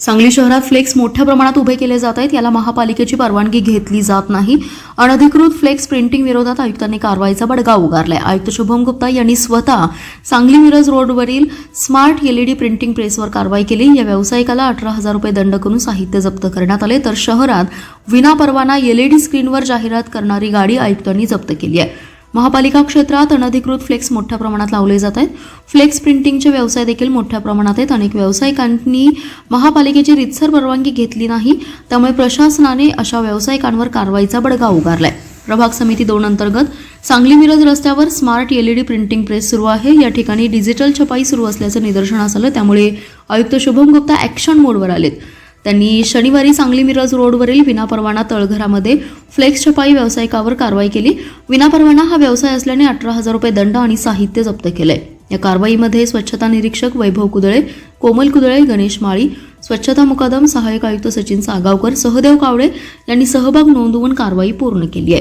सांगली शहरात फ्लेक्स मोठ्या प्रमाणात उभे केले जात आहेत. याला महापालिकेची परवानगी घेतली जात नाही. अनधिकृत फ्लेक्स प्रिंटिंग विरोधात आयुक्तांनी कारवाईचा बडगा उगारलाय. आयुक्त शुभम गुप्ता यांनी स्वतः सांगली मिरज रोडवरील स्मार्ट एलईडी प्रिंटिंग प्रेसवर कारवाई केली. या व्यावसायिकाला 18,000 रुपये दंड करून साहित्य जप्त करण्यात आले. तर शहरात विनापरवाना एलईडी स्क्रीनवर जाहिरात करणारी गाडी आयुक्तांनी जप्त केली आहे. महापालिका क्षेत्रात अनधिकृत फ्लेक्स मोठ्या प्रमाणात लावले जात आहेत. फ्लेक्स प्रिंटिंगचे व्यवसाय देखील मोठ्या प्रमाणात आहेत. अनेक व्यावसायिकांनी महापालिकेची रीतसर परवानगी घेतली नाही. त्यामुळे प्रशासनाने अशा व्यावसायिकांवर कारवाईचा बडगा उगारलाय. प्रभाग समिती 2 अंतर्गत सांगली मिरज रस्त्यावर स्मार्ट एलईडी प्रिंटिंग प्रेस सुरू आहे. या ठिकाणी डिजिटल छपाई सुरू असल्याचं निदर्शनास आलं. त्यामुळे आयुक्त शुभम गुप्ता ॲक्शन मोडवर आलेत. त्यांनी शनिवारी सांगली मिरज रोडवरील विनापरवाना तळघरामध्ये फ्लेक्स छपाई व्यावसायिकावर कारवाई केली. विनापरवाना हा व्यवसाय असल्याने 18,000 रुपये दंड आणि साहित्य जप्त केलंय. या कारवाईमध्ये स्वच्छता निरीक्षक वैभव कुदळे, कोमल कुदळे, गणेश माळी, स्वच्छता मुकादम सहाय्यक आयुक्त सचिन सागावकर, सहदेव कावळे यांनी सहभाग नोंदवून कारवाई पूर्ण केली आहे.